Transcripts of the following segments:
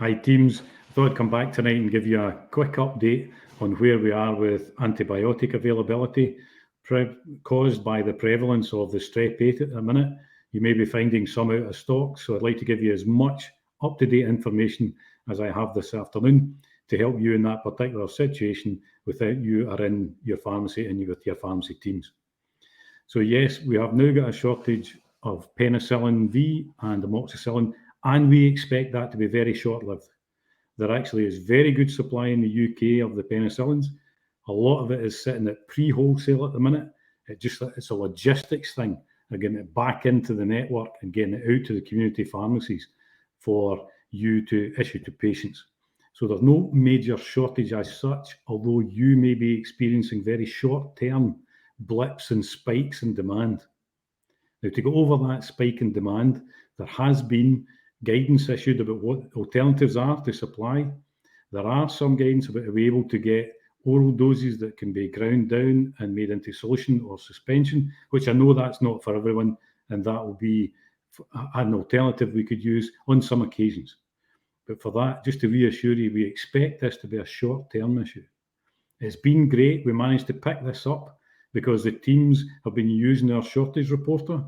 Hi teams, I thought I'd come back tonight and give you a quick update on where we are with antibiotic availability caused by the prevalence of the strep 8 at the minute. You may be finding some out of stock, so I'd like to give you as much up-to-date information as I have this afternoon to help you in that particular situation without you are in your pharmacy and with your pharmacy teams. So yes, we have now got a shortage of penicillin V and amoxicillin, and we expect that to be very short-lived. There actually is very good supply in the UK of the penicillins. A lot of it is sitting at pre-wholesale at the minute. It's a logistics thing, getting it back into the network and getting it out to the community pharmacies for you to issue to patients. So there's no major shortage as such, although you may be experiencing very short-term blips and spikes in demand. Now, to go over that spike in demand, there has been guidance issued about what alternatives are to supply. There are some guidance about how we're able to get oral doses that can be ground down and made into solution or suspension, which I know that's not for everyone, and that will be an alternative we could use on some occasions. But for that, just to reassure you, we expect this to be a short-term issue. It's been great. We managed to pick this up because the teams have been using our shortage reporter.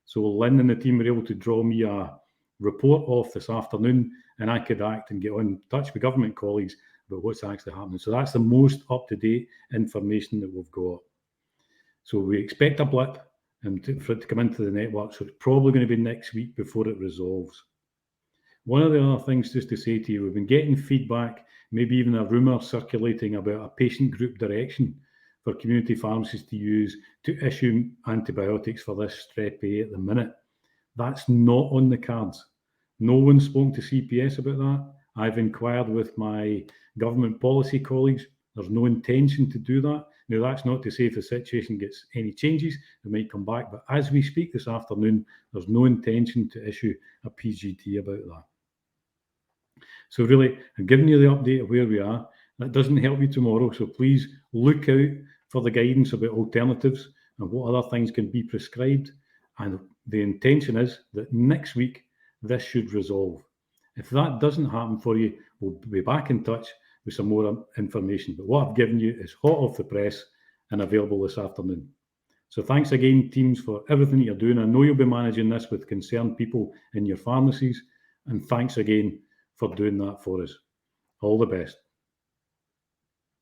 So Lynn and the team were able to draw me a report off this afternoon, and I could act and get in touch with government colleagues about what's actually happening. So that's the most up-to-date information that we've got. So we expect a blip for it to come into the network. So it's probably going to be next week before it resolves. One of the other things just to say to you, we've been getting feedback, maybe even a rumour circulating about a patient group direction for community pharmacies to use to issue antibiotics for this strep A at the minute. That's not on the cards. No one's spoken to CPS about that. I've inquired with my government policy colleagues. There's no intention to do that. Now, that's not to say if the situation gets any changes, it might come back. But as we speak this afternoon, there's no intention to issue a PGT about that. So really, I'm giving you the update of where we are. That doesn't help you tomorrow, so please look out for the guidance about alternatives and what other things can be prescribed. And the intention is that next week, this should resolve. If that doesn't happen for you, we'll be back in touch with some more information. But what I've given you is hot off the press and available this afternoon. So thanks again, teams, for everything that you're doing. I know you'll be managing this with concerned people in your pharmacies. And thanks again for doing that for us. All the best.